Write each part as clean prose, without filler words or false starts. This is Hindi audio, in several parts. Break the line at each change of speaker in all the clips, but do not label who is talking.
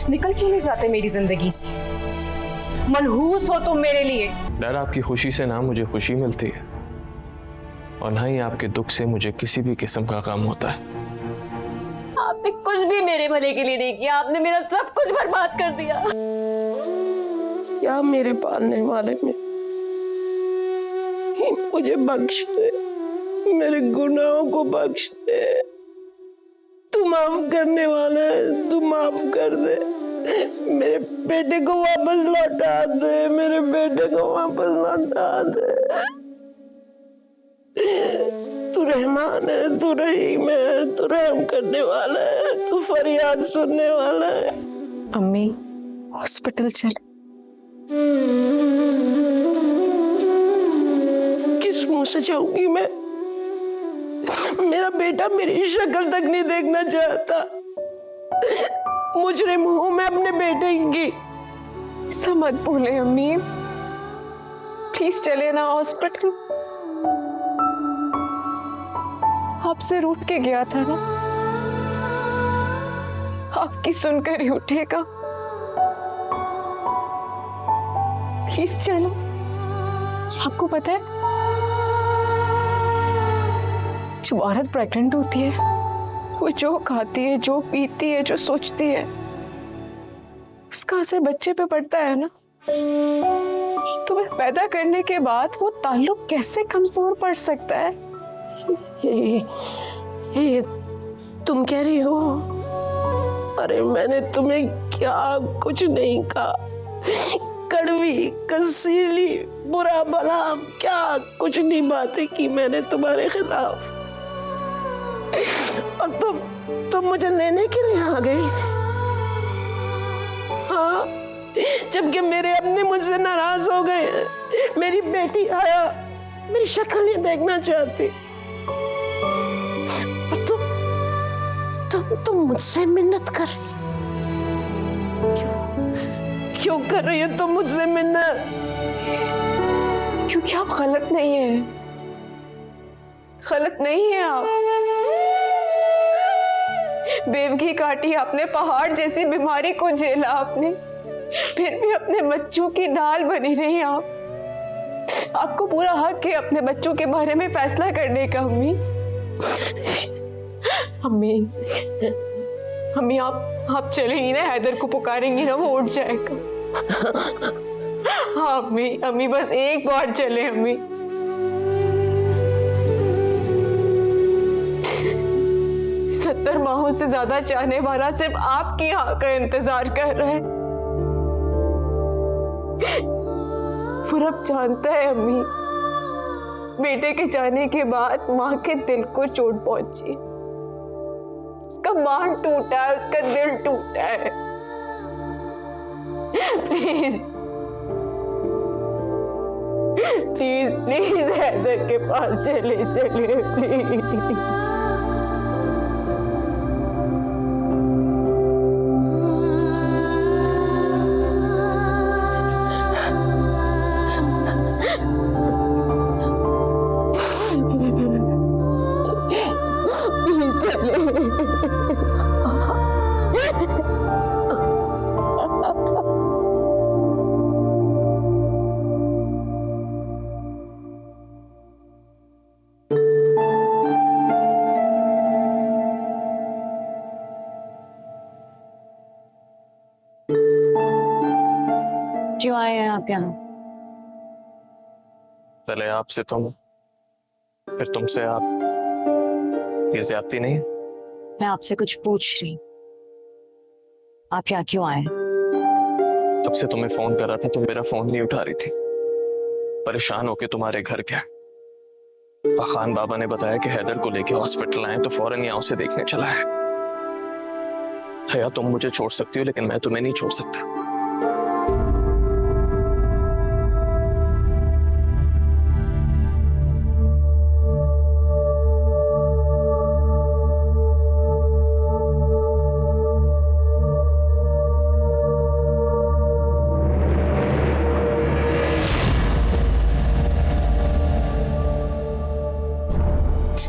निकल क्यों नहीं जाते मेरी जिंदगी से? मनहूस हो तुम मेरे लिए।
डर आपकी खुशी से ना मुझे खुशी मिलती है और ना ही आपके दुख से मुझे किसी भी किस्म का काम होता है।
आपने कुछ भी मेरे भले के लिए नहीं किया, आपने मेरा सब कुछ बर्बाद कर दिया।
या मेरे पालने वाले में मुझे बख्श दे, मेरे गुनाहों को बख्श दे। तू माफ करने वाला है, तू माफ कर दे। मेरे बेटे को वापस लौटा दे, मेरे बेटे को वापस लौटा दे। तू रहमान है, तू रहीम है, तू रहम करने वाला है, तू फरियाद सुनने वाला है।
अम्मी हॉस्पिटल चले।
किस मुंह से जाऊंगी मैं? मेरा बेटा मेरी शक्ल तक नहीं देखना चाहता। मुजरिम हूं मैं अपने बेटे की।
ऐसा मत बोले अम्मी, प्लीज चले ना हॉस्पिटल। आपसे रूठ के गया था ना, आपकी सुनकर ही उठेगा। प्लीज चलो। आपको पता है, जब औरत प्रेग्नेंट होती है वो जो खाती है, जो पीती है, जो सोचती है, उसका असर बच्चे पे पड़ता है ना। तो वह पैदा करने के बाद वो ताल्लुक कैसे कमजोर पड़ सकता है?
ये तुम कह रही हो? अरे मैंने तुम्हें क्या कुछ नहीं कहा। कड़वी, कसीली, बुरा भला क्या कुछ नहीं बातें की मैंने तुम्हारे खिलाफ। और तुम मुझे लेने के लिए आ गई। हाँ, जबकि मेरे अपने मुझसे नाराज हो गए। मेरी बेटी आया, मेरी शक्ल नहीं देखना चाहती। और तुम मुझसे मिन्नत कर रही। क्यों कर रही हो तुम मुझसे मिन्नत?
क्योंकि आप गलत नहीं है, गलत नहीं है आप। बेवगी काटी आपने, पहाड़ जैसी बीमारी को झेला आपने, फिर भी अपने बच्चों की ढाल बनी रही आप। आपको पूरा हक है अपने बच्चों के बारे में फैसला करने का। अम्मी अम्मी आप चलेंगी ना, हैदर को पुकारेंगी ना, वो उठ जाएगा। हाँ अम्मी बस एक बार चले अम्मी। 70 माहों से ज्यादा चाहने वाला सिर्फ आपकी हाँ का इंतजार कर रहा है। फुरब जानता है अम्मी, बेटे के जाने के बाद माँ के दिल को चोट पहुंची, उसका मान टूटा है, उसका दिल टूटा है। प्लीज प्लीज प्लीज हैदर के पास चले प्लीज।
क्यों आए हैं आप यहाँ?
पहले आपसे तुम, फिर तुमसे आप, ये ज्यादती नहीं?
मैं आपसे कुछ पूछ रही, आप यहाँ क्यों आए?
तब से तुम्हें फोन कर रहा था, तुम मेरा फोन नहीं उठा रही थी। परेशान होके तुम्हारे घर गया। खान बाबा ने बताया कि हैदर को लेके हॉस्पिटल आए, तो फौरन यहाँ उसे देखने चला है। हया तुम मुझे छोड़ सकती हो, लेकिन मैं तुम्हें नहीं छोड़ सकता।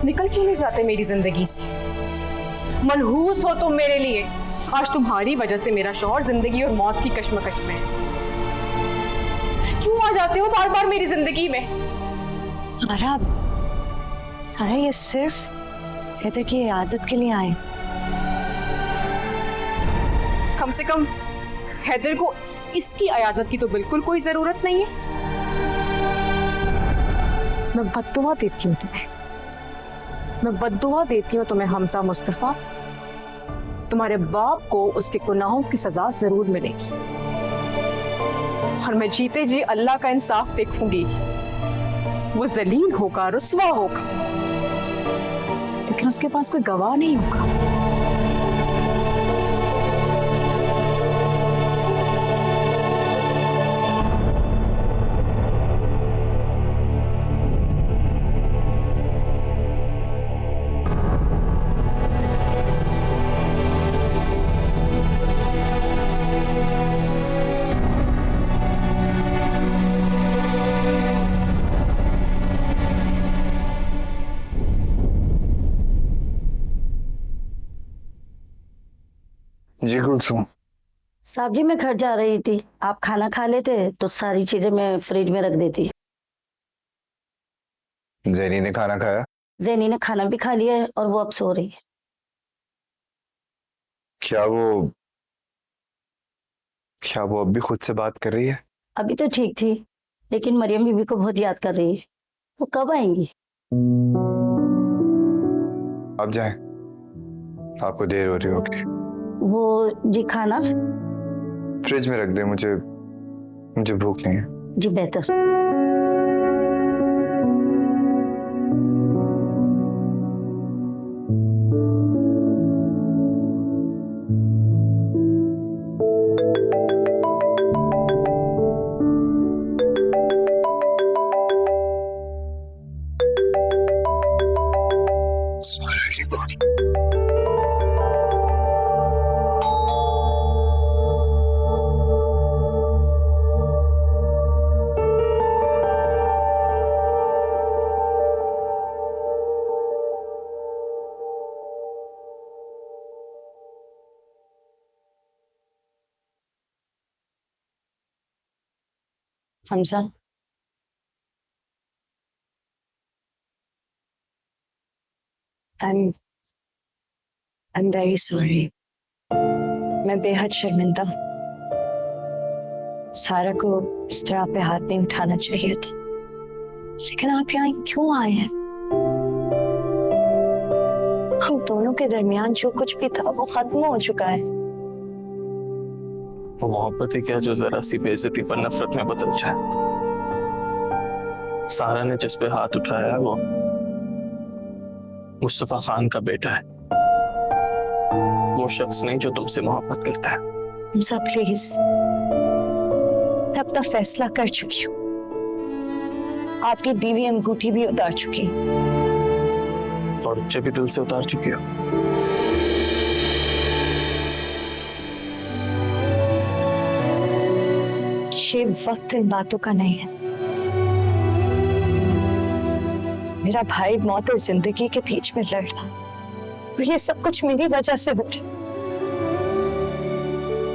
निकल क्यों नहीं जाते मेरी जिंदगी से? मनहूस हो तुम मेरे लिए।
आज तुम्हारी वजह से मेरा शौहर जिंदगी और मौत की कश्मकश में है। क्यों आ जाते हो बार बार मेरी जिंदगी में?
सारा, सारा ये सिर्फ हैदर की आदत के लिए आए।
कम से कम हैदर को इसकी अयादत की तो बिल्कुल कोई जरूरत नहीं है। मैं बद्दुआ देती हूँ तुम्हें, मैं बद्दुआ देती हूँ तुम्हें हमजा मुस्तफा। तुम्हारे बाप को उसके गुनाहों की सजा जरूर मिलेगी और मैं जीते जी अल्लाह का इंसाफ देखूंगी। वो जलील होगा, रुस्वा होगा, लेकिन उसके पास कोई गवाह नहीं होगा।
जी कुलसुम।
साहब जी मैं घर जा रही थी, आप खाना खा लेते तो सारी चीजें मैं फ्रिज में रख देती।
जैनी ने खाना खाया?
जैनी ने खाना भी खा लिया है और वो अब सो रही है।
क्या वो अब भी खुद से बात कर रही है?
अभी तो ठीक थी, लेकिन मरियम बीबी को बहुत याद कर रही है। वो कब आएंगी?
अब जाएं, आपको देर हो रही होगी।
वो जी खाना
फ्रिज में रख दे, मुझे भूख नहीं है।
जी बेहतर।
Hamza, I'm very sorry. मैं बेहद शर्मिंदा हूँ। सारा को इस तरह पे हाथ नहीं उठाना चाहिए था, लेकिन आप यहाँ क्यों आए हैं? हम दोनों के दरमियान जो कुछ भी था वो खत्म हो चुका है।
वो मोहब्बत ही क्या जो जरा सी बेइज्जती पर नफरत में बदल जाए। सारा ने जिस पे हाथ उठाया है वो मुस्तफा खान का बेटा है, वो शख्स नहीं जो तुमसे मोहब्बत करता है।
हमजा प्लीज, मैं अपना फैसला कर चुकी हूँ। आपकी दी हुई अंगूठी भी उतार चुकी हूँ
और बच्चे भी दिल से उतार चुकी हो।
ये वक्त इन बातों का नहीं है। मेरा भाई मौत और जिंदगी के बीच में लड़ रहा और ये सब कुछ मेरी वजह से हो रहा।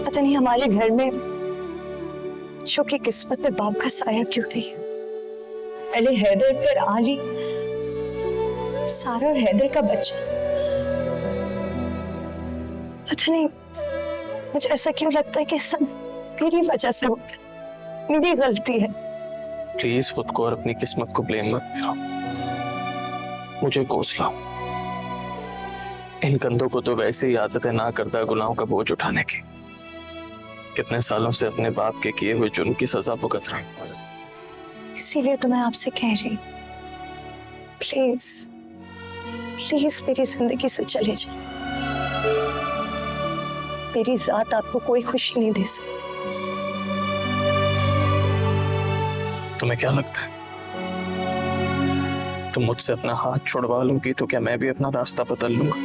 पता नहीं हमारे घर में बच्चों की किस्मत में बाप का साया क्यों नहीं है। पहले हैदर, फिर आली, सारा और हैदर का बच्चा। पता नहीं मुझे ऐसा क्यों लगता है कि सब मेरी वजह से होता है, मेरी गलती है।
प्लीज खुद को और अपनी किस्मत को ब्लेम मत करो, मुझे कोस लो। इन कंधों को तो वैसे ही आदत है ना करता गुनाहों का बोझ उठाने की। कितने सालों से अपने बाप के किए हुए जुर्म की सजा भुगत रहा हूं।
इसीलिए तो मैं आपसे कह रही हूँ, प्लीज प्लीज मेरी जिंदगी से चले जाओ। मेरी जात आपको कोई खुशी नहीं दे सकती।
तुम्हें क्या लगता है तुम मुझसे अपना हाथ छुड़वा लूंगी तो क्या मैं भी अपना रास्ता बदल लूंगा?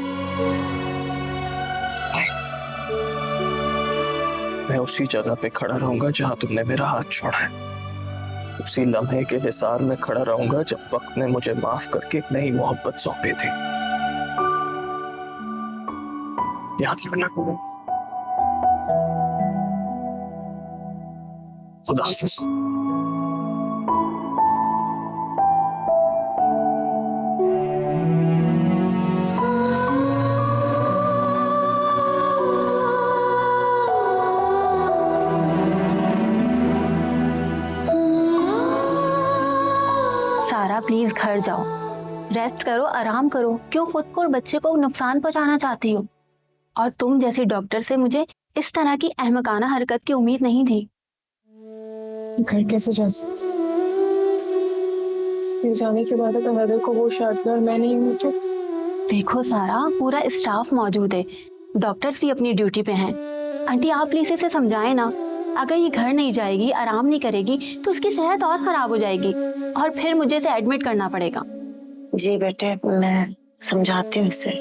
नहीं, मैं उसी जगह पे खड़ा रहूंगा जहां तुमने मेरा हाथ छोड़ा है। उसी लम्हे के हिसार में खड़ा रहूंगा जब वक्त ने मुझे माफ करके एक नई मोहब्बत सौंपी थी। याद रखना, खुदा हाफिज।
सारा प्लीज घर जाओ, रेस्ट करो, आराम करो। क्यों खुद को और बच्चे को नुकसान पहुंचाना चाहती हो? और तुम जैसी डॉक्टर से मुझे इस तरह की अहमकाना हरकत की उम्मीद नहीं थी।
घर कैसे जा सकती? ये जाने के बाद तो हैदर को होश आ गया और मैं नहीं हूँ तो।
देखो सारा, पूरा स्टाफ मौजूद है, डॉक्टर्स भी अपनी ड्यूटी पे हैं। आंटी आप प्लीज इसे समझाएं ना। अगर ये घर नहीं जाएगी, आराम नहीं करेगी तो उसकी सेहत और खराब हो जाएगी और फिर मुझे इसे एडमिट करना पड़ेगा।
जी बेटे, मैं समझाती हूँ इसे।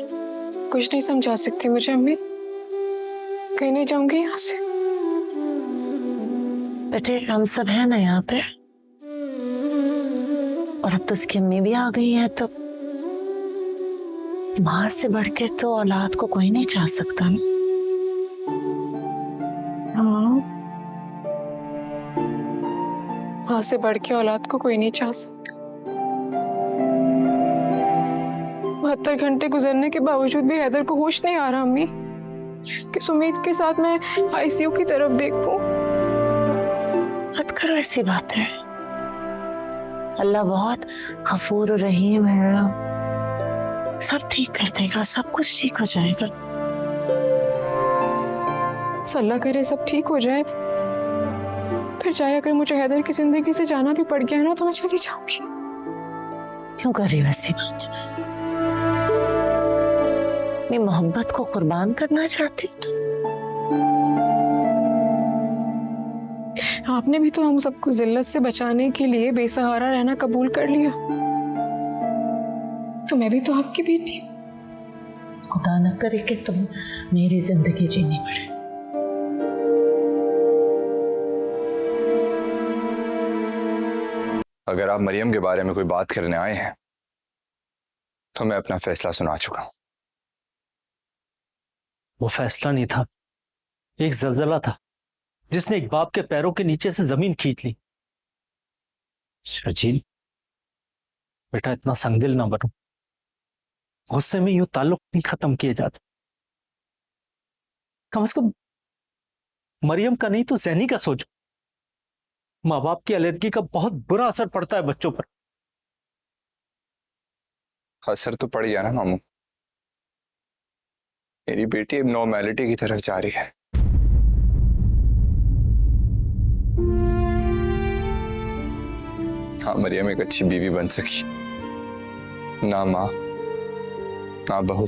कुछ नहीं समझा सकती मुझे अम्मी, कहीं नहीं जाऊंगी यहाँ से।
बेटे हम सब है ना यहाँ पे, और अब तो उसकी अम्मी भी आ गई है, तो माँ से बढ़ के तो औलाद को कोई नहीं चाह सकता ना।
हाँ, माँ से बढ़ के औलाद को कोई नहीं चाह सकता। 72 घंटे गुजरने के बावजूद भी हैदर को होश नहीं आ रहा अम्मी। किस उम्मीद के साथ मैं आईसीयू की तरफ देखूं?
मत करो ऐसी बातें। अल्लाह बहुत गफूर और रहीम है, सब ठीक कर देगा, सब कुछ ठीक हो जाएगा।
अल्लाह करे सब ठीक हो जाए, फिर चाहे अगर मुझे हैदर की जिंदगी से जाना भी पड़ गया ना तो मैं चली जाऊंगी।
क्यों कर रही हो ऐसी बात? अपनी मोहब्बत को कुर्बान करना चाहती हो?
आपने भी तो हम सबको जिल्लत से बचाने के लिए बेसहारा रहना कबूल कर लिया, तो मैं भी तो आपकी बेटी हूं।
खुदा न करे कि तुम मेरी जिंदगी जीनी पड़े।
अगर आप मरियम के बारे में कोई बात करने आए हैं तो मैं अपना फैसला सुना चुका हूं।
वो फैसला नहीं था, एक जलजला था जिसने एक बाप के पैरों के नीचे से जमीन खींच ली। शर्जील बेटा, इतना संगदिल ना बनो, गुस्से में यूं ताल्लुक नहीं खत्म किए जाते। कम से कम मरियम का नहीं तो ज़ैनी का सोचो। माँ बाप की अलहदगी का बहुत बुरा असर पड़ता है बच्चों पर।
असर तो पड़ गया ना मामू। मेरी बेटी अब नॉर्मैलिटी की तरफ जा रही है। हाँ, मरियम एक अच्छी बीवी बन सकी, ना माँ ना बहू।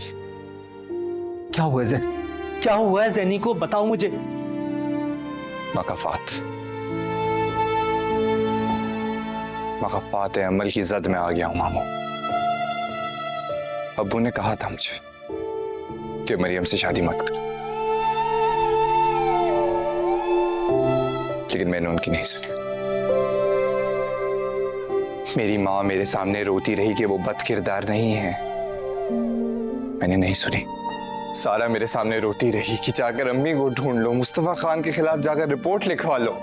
क्या हुआ है ज़ैनी? क्या हुआ है ज़ैनी को? बताओ मुझे।
मकाफात अमल की जद में आ गया हूं मामू। अब्बू ने कहा था मुझे कि मरियम से शादी मत कर, लेकिन मैंने उनकी नहीं सुनी। मेरी माँ मेरे सामने रोती रही कि वो बद किरदार नहीं है, मैंने नहीं सुनी। सारा मेरे सामने रोती रही कि जाकर अम्मी को ढूंढ लो, मुस्तफा खान के खिलाफ जाकर रिपोर्ट लिखवा लो,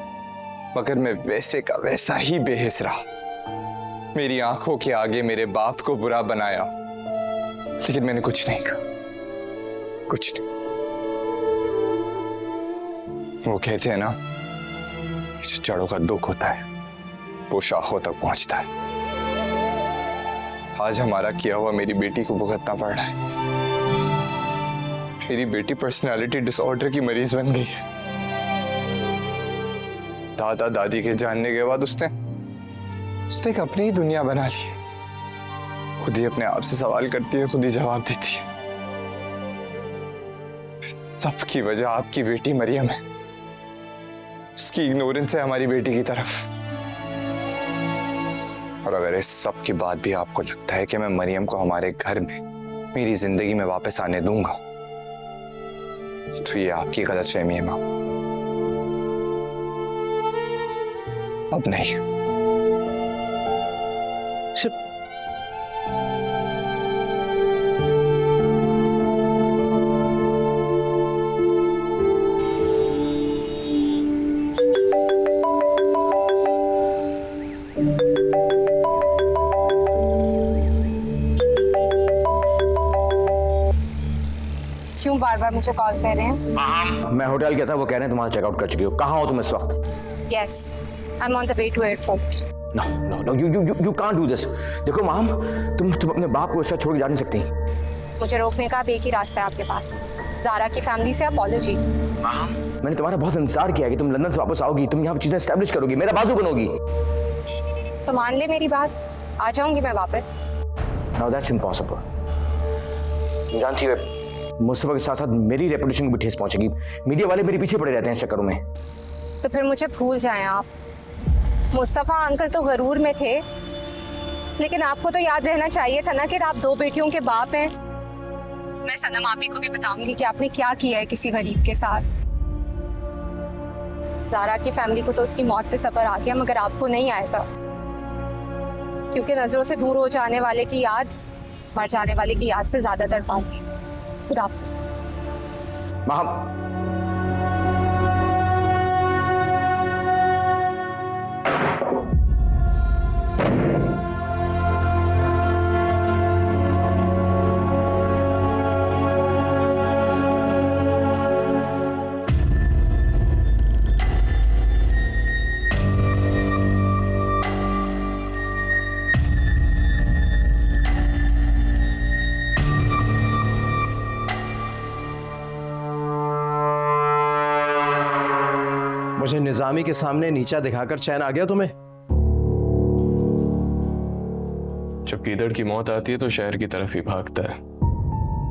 मगर मैं वैसे का वैसा ही बेहिस रहा। मेरी आंखों के आगे मेरे बाप को बुरा बनाया, लेकिन मैंने कुछ नहीं कहा, कुछ नहीं। वो कहते हैं ना, जो जड़ों का दुख होता है वो शाखों तक पहुंचता है। आज हमारा किया हुआ मेरी बेटी को भुगतना पड़ रहा है। मेरी बेटी पर्सनालिटी डिसऑर्डर की मरीज बन गई है। दादा दादी के जानने के बाद उसने एक अपनी ही दुनिया बना ली है। खुद ही अपने आप से सवाल करती है, खुद ही जवाब देती है। सबकी वजह आपकी बेटी मरियम है, उसकी इग्नोरेंस है हमारी बेटी की तरफ। और अगर इस सब के बाद भी आपको लगता है कि मैं मरियम को हमारे घर में मेरी जिंदगी में वापस आने दूंगा, तो ये आपकी गलतफहमी है मां। अब नहीं।
आप मुझे कॉल कर रहे हैं?
मैं होटल गया था, वो कह रहे हैं तुम्हारा चेकआउट कर चुकी हो। कहाँ हो तुम इस वक्त?
Yes, I am on the way to airport.
No no no, you can't do this. देखो माम, तुम अपने बाप को ऐसा छोड़ के जा नहीं सकती।
मुझे रोकने का अब एक ही रास्ता है आपके पास, ज़ारा की फैमिली से अपॉलॉजी।
मैंने तुम्हारा बहुत इंतजार किया कि तुम लंदन से वापस आओगी, तुम यहाँ चीजें एस्टेब्लिश करोगी, मेरा बाजू बनोगी।
तो मान ले मेरी बात, आ जाऊंगी मैं वापस।
Now that's impossible. तुम जानती हो मुस्तफा के साथ साथ मेरी रेपुटेशन को भी ठेस पहुंचेगी। मीडिया वाले मेरे पीछे पड़े रहते हैं इस चक्करों में।
तो फिर मुझे भूल जाएं आप। मुस्तफा अंकल तो गरूर में थे, लेकिन आपको तो याद रहना चाहिए था ना कि आप 2 बेटियों के बाप हैं। मैं सनम आपी को भी बताऊंगी कि आपने क्या किया है किसी गरीब के साथ। ज़ारा की फैमिली को तो उसकी मौत पे सब्र आ गया, मगर आपको नहीं आएगा, क्योंकि नजरों से दूर हो जाने वाले की याद मर जाने वाले की याद से ज्यादा तड़पाती है। खुदा हाफिज़।
मुझे निजामी के सामने नीचा दिखाकर चैन आ गया तुम्हें?
जब कीदड़ की मौत आती है तो शहर की तरफ ही भागता है।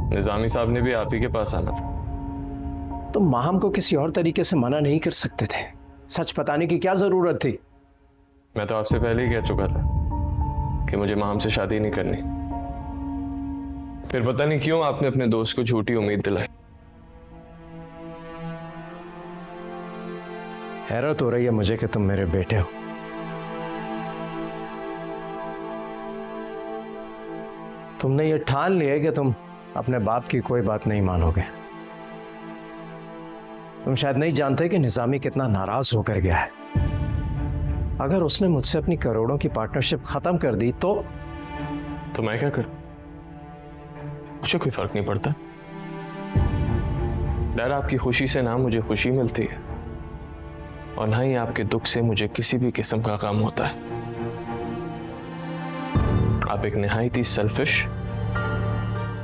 निजामी साहब ने भी आप ही के पास आना था।
तुम माहम को किसी और तरीके से मना नहीं कर सकते थे। सच बताने की क्या जरूरत थी?
मैं तो आपसे पहले ही कह चुका था कि मुझे माहम से शादी नहीं करनी। फिर पता नहीं क्यों आपने अपने दोस्त को झूठी उम्मीद दिलाई।
हैरत हो रही है मुझे कि तुम मेरे बेटे हो। तुमने ये ठान लिया कि तुम अपने बाप की कोई बात नहीं मानोगे। तुम शायद नहीं जानते कि निजामी कितना नाराज होकर गया है। अगर उसने मुझसे अपनी करोड़ों की पार्टनरशिप खत्म कर दी तो
मैं क्या करूं? मुझे कोई फर्क नहीं पड़ता। डैड, आपकी खुशी से ना मुझे खुशी मिलती है और ना ही आपके दुख से मुझे किसी भी किस्म का काम होता है। आप एक निहायत ही सेल्फिश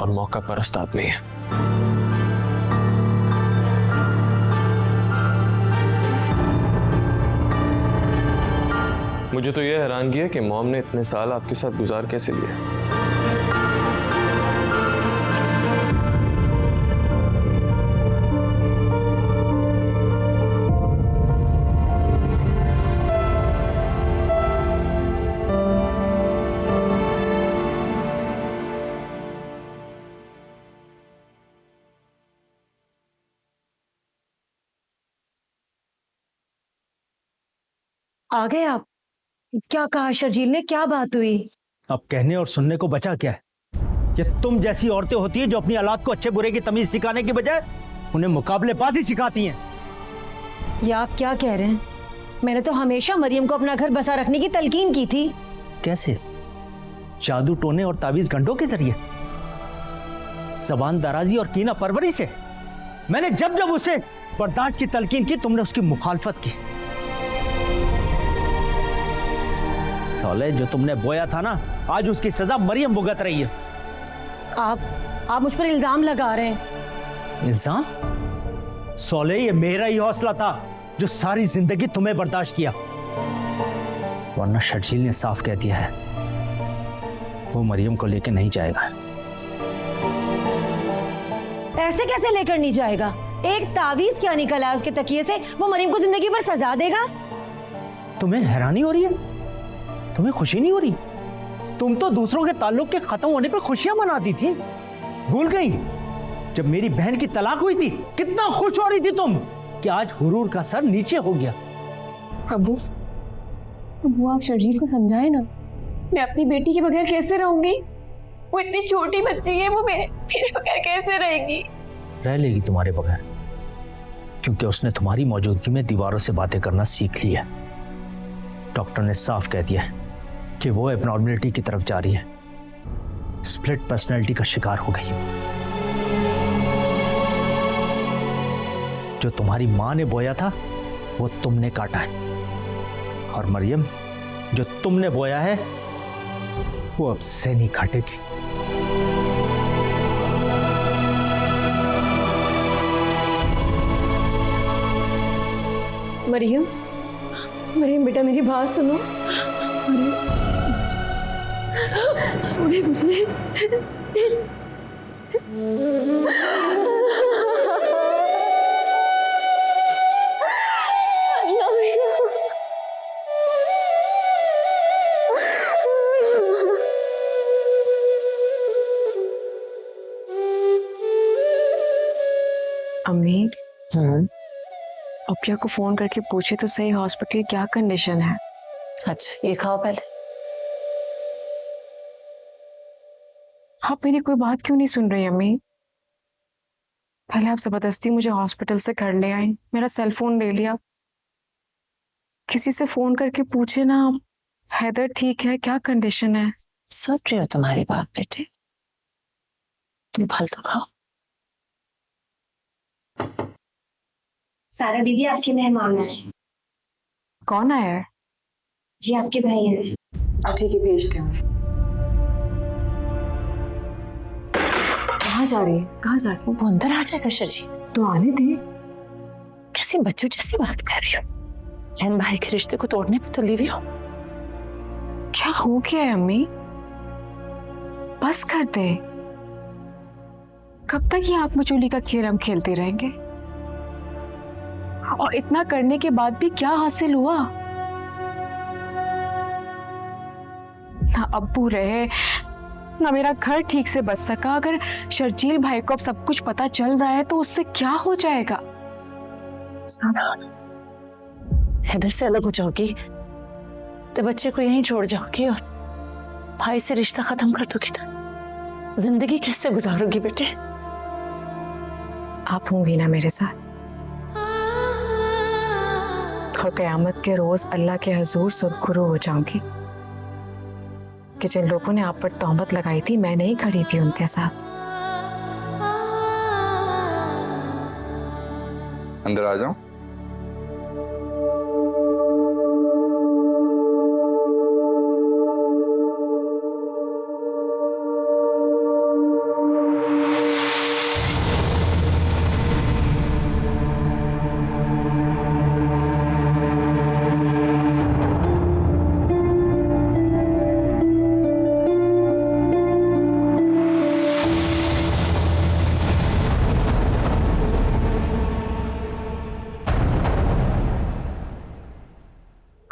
और मौका परस्त आदमी हैं। मुझे तो यह हैरानगी है कि मॉम ने इतने साल आपके साथ गुजार कैसे लिए।
आ गए आप? क्या कहा शर्जील ने, क्या बात हुई?
अब कहने और सुनने को बचा क्या है? ये तुम जैसी औरतें होती हैं जो अपनी औलाद को अच्छे बुरे की तमीज सिखाने की बजाय उन्हें मुकाबलेबाजी सिखाती हैं।
ये आप क्या कह रहे हैं? मैंने तो हमेशा मरियम को अपना घर बसा रखने की तलकीन की थी।
कैसे? जादू टोने और तावीज गंडों के जरिए? जबान दराजी और कीना परवरी से? मैंने जब जब उसे बर्दाश्त की तलकीन की, तुमने उसकी मुखालफत की। सौले जो तुमने बोया था ना, आज उसकी सजा मरियम भुगत रही है।
आप मुझ पर इल्जाम लगा रहे हैं।
इल्जाम? सौले, ये मेरा ही हौसला था जो सारी जिंदगी तुम्हें बर्दाश्त किया। वरना शर्जील ने साफ कह दिया है वो मरियम को लेकर नहीं जाएगा।
ऐसे कैसे लेकर नहीं जाएगा? एक तावीज क्या निकला उसके तकिए से? वो मरियम को जिंदगी भर सजा देगा?
तुम्हें हैरानी हो रही है? तुम्हें खुशी नहीं हो रही? तुम तो दूसरों के ताल्लुक के खत्म होने पर खुशियां मनाती थी। भूल गई जब मेरी बहन की तलाक हुई थी कितना खुश हो रही थी तुम कि आज हुरूर का सर नीचे हो गया।
अबू, आप शर्जील को समझाए ना। मैं अपनी बेटी के बगैर कैसे रहूंगी? वो इतनी छोटी बच्ची है, वो मेरे बगैर कैसे रहेगी?
रह लेगी तुम्हारे बगैर, क्योंकि उसने तुम्हारी मौजूदगी में दीवारों से बातें करना सीख लिया। डॉक्टर ने साफ कह दिया है कि वो एबनॉर्मलिटी की तरफ जा रही है, स्प्लिट पर्सनैलिटी का शिकार हो गई। जो तुम्हारी माँ ने बोया था वो तुमने काटा है, और मरियम जो तुमने बोया है वो अब से नहीं काटेगी।
मरियम, मरियम बेटा मेरी बात सुनो। सुने मुझे। अम्मी, अपिया को फोन करके पूछे तो सही हॉस्पिटल क्या कंडीशन है।
अच्छा ये खाओ पहले।
आप मेरी कोई बात क्यों नहीं सुन रही अम्मी? पहले आप जबरदस्ती मुझे हॉस्पिटल से घर ले आई, मेरा सेल फोन ले लिया। किसी से फोन करके पूछे ना हैदर ठीक है, क्या कंडीशन है।
सुन रही हो तुम्हारी बात बेटे, तुम फल तो खाओ।
सारा बीबी आपके मेहमान हैं।
कौन आया है?
जी आपके भाई हैं।
ठीक है भेजते हूँ। कहाँ जा रही है? कहाँ जा रही है?
वो अंदर आ जाएगा शर्जी।
तो आने दे।
कैसी बच्चों जैसी बात कर रही हो? बहन भाई के रिश्ते को तोड़ने पे तुली हुई हो।
क्या हो गया है अम्मी? बस कर दे। कब तक ये आंख मचोली का खेल हम खेलते रहेंगे? और इतना करने के बाद भी क्या हासिल हुआ? ना अब्बू रहे, ना मेरा घर ठीक से बच सका। अगर शर्जील भाई को अब सब कुछ पता चल रहा है तो उससे क्या हो जाएगा?
सारा हैदर से अलग हो जाओगी तो बच्चे को यहीं छोड़ जाओगी और भाई से रिश्ता खत्म कर दोगी तो जिंदगी कैसे गुजारोगी बेटे?
आप होंगी ना मेरे साथ, और कयामत के रोज अल्लाह के हजूर सुरखुरू हो जाऊंगी कि जिन लोगों ने आप पर तोहमत लगाई थी मैं नहीं खड़ी थी उनके साथ।
अंदर आ जाओ।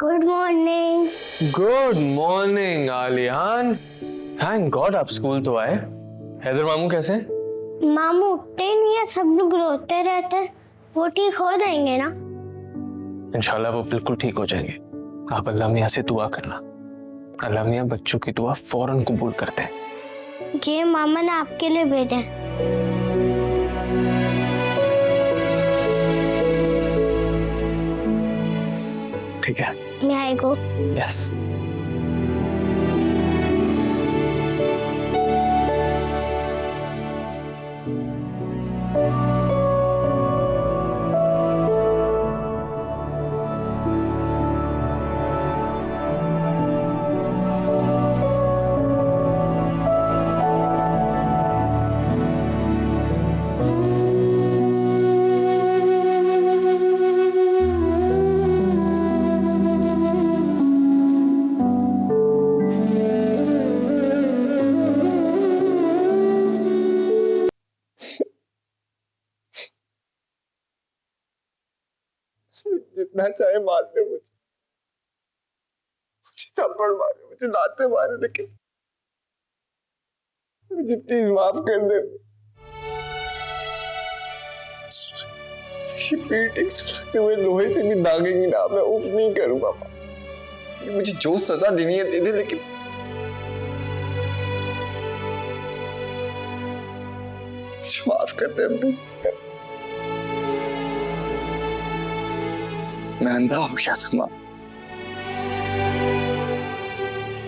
Good morning.
Good morning Aliyan. Thank God आप स्कूल तो आए। हैदर मामू कैसे?
मामू उठते ही नहीं है, सब लोग रोते रहते हैं। वो ठीक हो जाएंगे ना?
इंशाल्लाह वो बिल्कुल ठीक हो जाएंगे। आप अल्लाह मियां से दुआ करना, अल्लाह मियां बच्चों की दुआ फौरन कबूल करते हैं।
ये मामा ने आपके लिए भेजे।
ठीक है।
मैं आई गो।
यस।
जितना चाहे मार ले मुझे थप्पड़ मारे, मुझे लाते मारे, लेकिन मुझे प्लीज माफ कर दे। ये पीठ एक सुलगते हुए लोहे से भी दागेंगी ना, मैं उफ नहीं करूंगा। मुझे जो सजा देनी है दे दे, लेकिन मुझे माफ कर दे। मैं अंधा हो गया था माँ,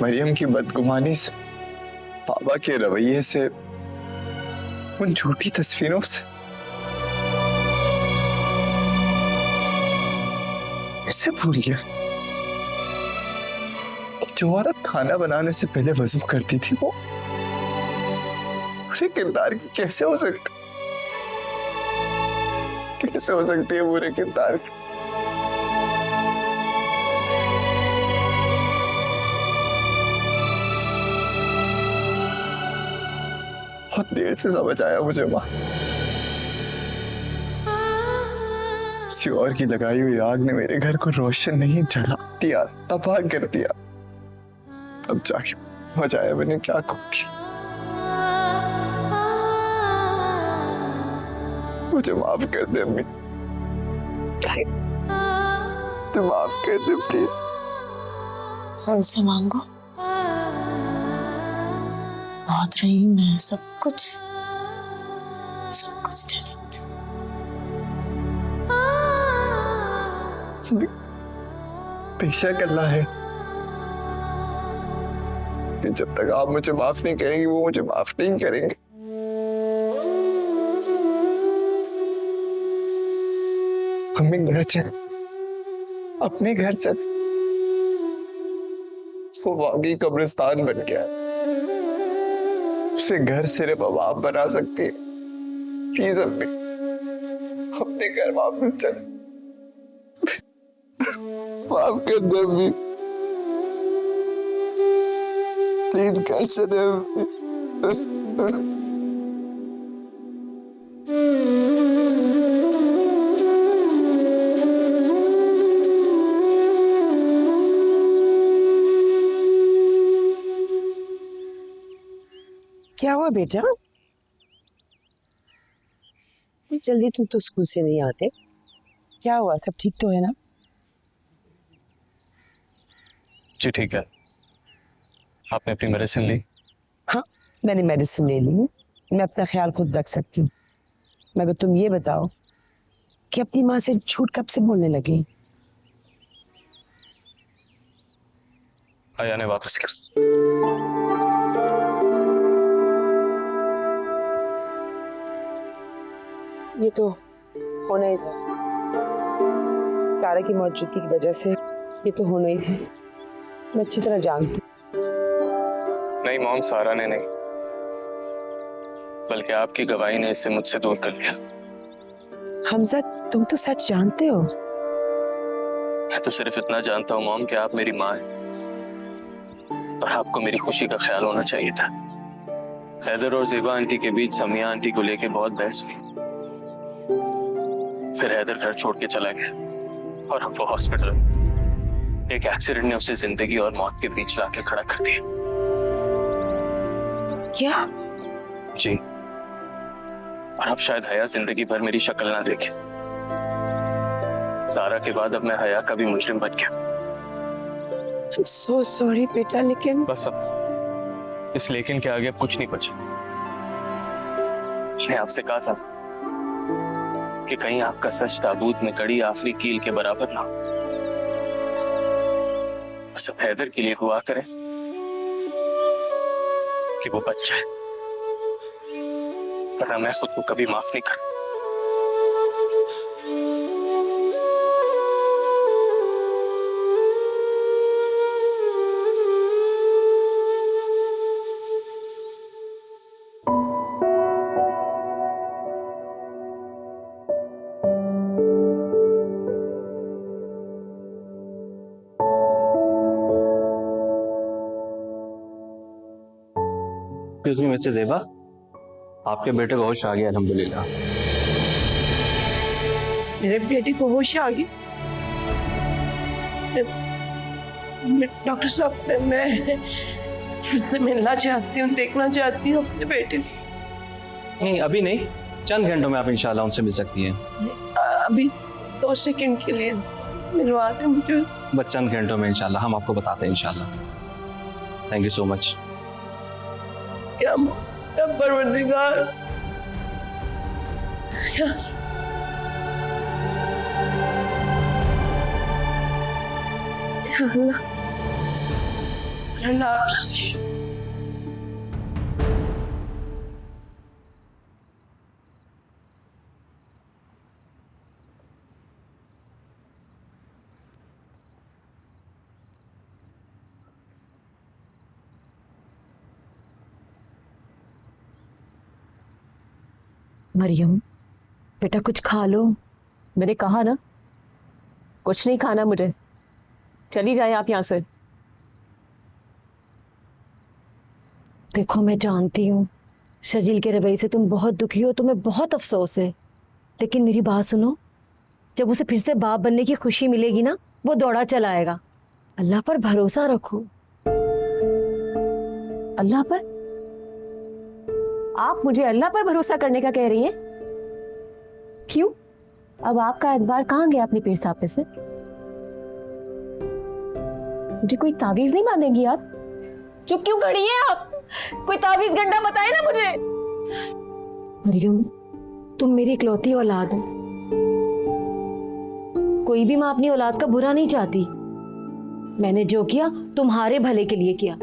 मरियम की बदगुमानी से, पापा के रवैये से, उन झूठी तस्वीरों से। कैसे भूल गया कि जो औरत खाना बनाने से पहले वजू करती थी वो बुरे किरदार की कैसे हो सकती है बुरे किरदार की। बहुत देर से समझ आया मुझे माँ। किसी और की लगाई हुई आग ने मेरे घर को रोशन नहीं जला दिया, तबाह कर दिया। तब जाके समझ आया मैंने क्या खो दिया। मुझे माफ कर दे अम्मी, तो माफ कर दे प्लीज।
हमसे मांगो, बहुत रही मैं, सब कुछ दे देती।
बेशक अल्लाह है कि जब तक आप मुझे माफ नहीं करेंगे वो मुझे माफ नहीं करेंगे। अम्मी घर चल, अपने घर चल। वो वाकई कब्रिस्तान बन गया, उसे घर सिर्फ अब आप बना सकती है। प्लीज अम्मी अपने घर वापस चल, माफ कर दे अम्मी, प्लीज घर चले अम्मी।
क्या हुआ बेटा? जल्दी तुम तो स्कूल से नहीं आते, क्या हुआ? सब ठीक तो है ना?
जी ठीक है। आपने अपनी मेडिसिन ली?
हाँ, मैंने मेडिसिन ले ली, मैं अपना ख्याल खुद रख सकती हूँ। मगर तुम ये बताओ कि अपनी माँ से झूठ कब से बोलने लगी?
आया ने वापस कर।
ये तो होना ही था, सारा की मौजूदगी की वजह से ये तो होना ही था, मैं अच्छी तरह जानती।
नहीं मॉम, सारा ने नहीं, बल्कि आपकी गवाही ने इसे मुझसे दूर कर लिया।
हमजा, तुम तो सच जानते हो।
मैं तो सिर्फ इतना जानता हूँ मॉम कि आप मेरी माँ हैं और आपको मेरी खुशी का ख्याल होना चाहिए था। हैदर और ज़ेबा आंटी के बीच समिया आंटी को लेके बहुत बहस हुई, फिर हैदर घर छोड़ के चला गया और अब वो हॉस्पिटल। एक एक्सीडेंट ने उसे जिंदगी और मौत के बीच लाके खड़ा कर दिया।
क्या?
जी, और अब शायद हया जिंदगी भर मेरी शक्ल ना देखे। सारा के बाद अब मैं हया का भी मुजरिम बन गया।
सो सॉरी बेटा, लेकिन
बस अब इस लेकिन के आगे अब कुछ नहीं बचा। मैं आपसे कहा था कि कहीं आपका सच ताबूत में कड़ी आखिरी कील के बराबर ना हो। बस अब हैदर के लिए दुआ करें कि वो बच जाए, वरना मैं खुद को कभी माफ नहीं कर।
मिस्टर ज़ेबा, आपके बेटे को होश आ गया अल्हम्दुलिल्लाह।
मेरे बेटे को होश आ गई? डॉक्टर साहब, मैं मिलना चाहती हूँ, देखना चाहती हूँ अपने बेटे को।
नहीं अभी नहीं, चंद घंटों में आप इंशाल्लाह उनसे मिल सकती हैं।
अभी 2 सेकंड के लिए मिलवा दे मुझे।
बस चंद घंटों में इंशाल्लाह हम आपको बताते हैं इंशाल्लाह। Thank you so much.
क्या परवरदिगार, अल्लाह।
मरियम बेटा कुछ खा लो। मैंने कहा ना कुछ नहीं खाना मुझे। चली जाए आप यहाँ से। देखो मैं जानती हूँ शजील के रवैये से तुम बहुत दुखी हो, तुम्हें बहुत अफसोस है, लेकिन मेरी बात सुनो, जब उसे फिर से बाप बनने की खुशी मिलेगी ना, वो दौड़ा चला आएगा। अल्लाह पर भरोसा रखो। अल्लाह पर? आप मुझे अल्लाह पर भरोसा करने का कह रही हैं? क्यों? अब आपका एतबार कहाँ गया अपने पीर साहब पे से? मुझे कोई तावीज नहीं बांधेंगी आप? चुप क्यों खड़ी हैं आप? कोई तावीज गंडा बताए ना मुझे। मरियम तुम मेरी इकलौती औलाद हो। कोई भी माँ अपनी औलाद का बुरा नहीं चाहती। मैंने जो किया तुम्हारे भले के लिए किया।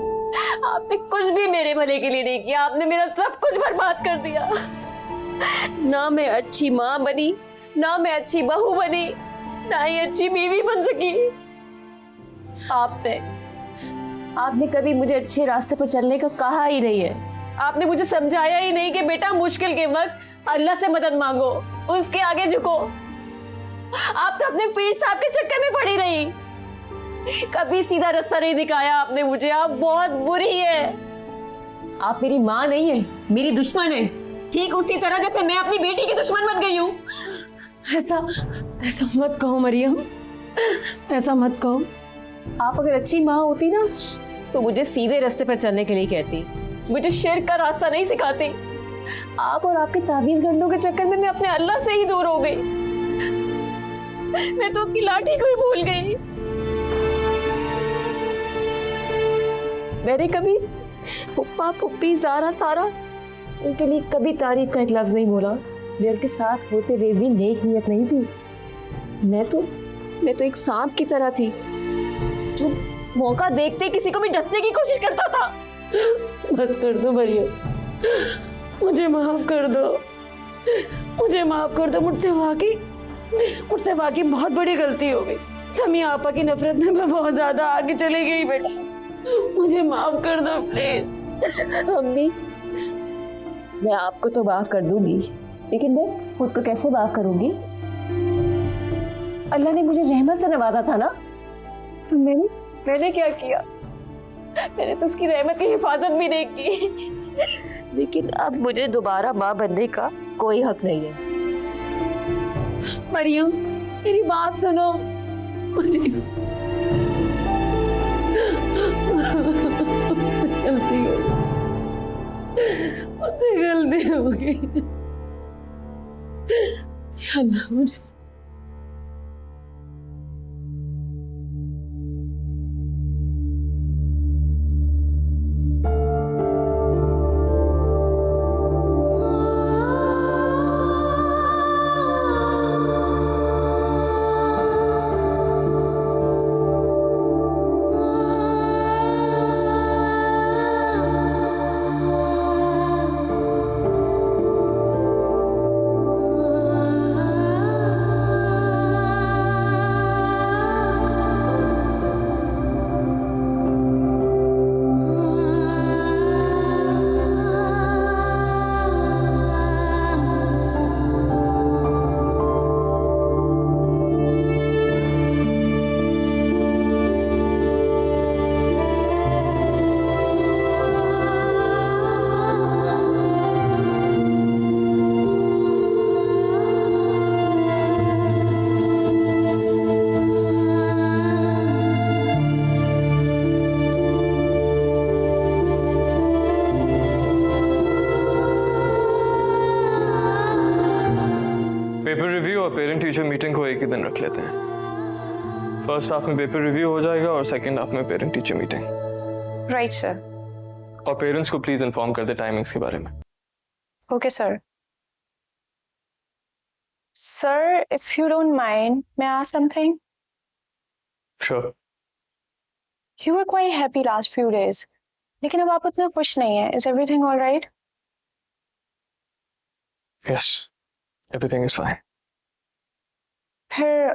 आपने कुछ भी मेरे भले के लिए नहीं किया। आपने मेरा सब कुछ बर्बाद कर दिया। ना मैं अच्छी माँ बनी, ना मैं अच्छी बहू बनी, ना ही अच्छी बीवी बन सकी। आपने कभी मुझे अच्छे रास्ते पर चलने का कहा ही नहीं है। आपने मुझे समझाया ही नहीं कि बेटा मुश्किल के वक्त अल्लाह से मदद मांगो, उसके आगे झुको। आप तो अपने पीर साहब के चक्कर में पड़ी रही। कभी सीधा रास्ता नहीं दिखाया आपने मुझे। आप बहुत बुरी है। आप मेरी माँ नहीं है, मेरी दुश्मन है, ठीक उसी तरह जैसे मैं अपनी बेटी की दुश्मन बन गई हूँ। ऐसा मत कहो मरियम, ऐसा मत कहो। आप अगर अच्छी माँ होती ना तो मुझे सीधे रास्ते पर चलने के लिए कहती, मुझे शिर्क का रास्ता नहीं सिखाती। आप और आपके ताबीज गंडों के चक्कर में मैं अपने अल्लाह से ही दूर हो गई। मैं तो अपनी लाठी को ही भूल गई। मैंने कभी फुप्पा फुप्पी ज़ारा सारा उनके लिए कभी तारीफ का एक लफ्ज नहीं बोला। मैं उनके साथ होते हुए भी नेक नियत नहीं थी। मैं तो एक सांप की तरह थी जो मौका देखते किसी को भी डसने की कोशिश करता था। बस कर दो मरियम, मुझे माफ कर दो, मुझे माफ कर दो। मुझसे वाकई बहुत बड़ी गलती हो गई। समिया आपा की नफरत में मैं बहुत ज्यादा आगे चली गई बेटा, मुझे माफ कर दो प्लीज। अम्मी मैं आपको तो माफ कर दूंगी, लेकिन मैं खुद को कैसे माफ करूंगी? अल्लाह ने मुझे रहमत से नवाजा था ना। मैंने क्या किया? मैंने तो उसकी रहमत की हिफाजत भी नहीं की। लेकिन अब मुझे दोबारा माँ बनने का कोई हक नहीं है। मरियम मेरी बात सुनो। गलती हो गई। चलो मुझे
पेपर रिव्यू और पेरेंट टीचर मीटिंग को एक ही दिन रख लेते हैं। फर्स्ट हाफ में पेपर रिव्यू हो जाएगा और सेकंड हाफ में parent teacher meeting.
Right sir.
और पेरेंट्स को प्लीज इन्फॉर्म कर दे टाइमिंग्स के बारे में।
Okay sir. Sir if you don't mind may I ask something?
Sure.
You were quite happy last few days, लेकिन अब आप उतना खुश नहीं है। Is everything all right?
Yes. Everything is fine.
फिर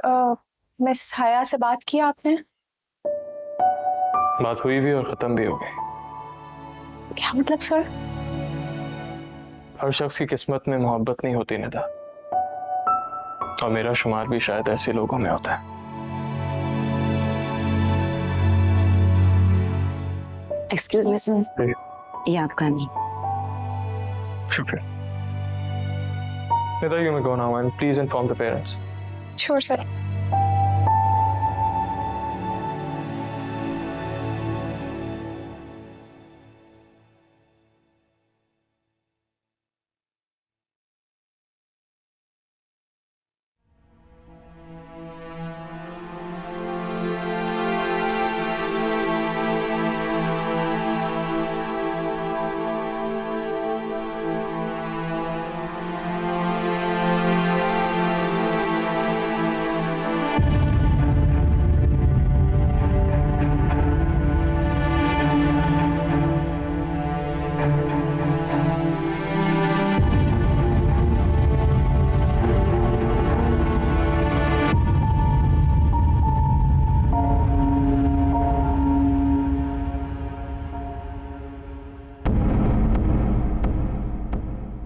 मिस हया से बात की आपने?
बात हुई भी और खत्म भी हो गई।
क्या मतलब सर?
हर शख्स की किस्मत में मोहब्बत नहीं होती निदा, और मेरा शुमार भी शायद ऐसे लोगों में होता है।
एक्सक्यूज मी सर, ये आपका नहीं।
शुक्रिया। Nida, you may go now and please inform the parents.
Sure sir.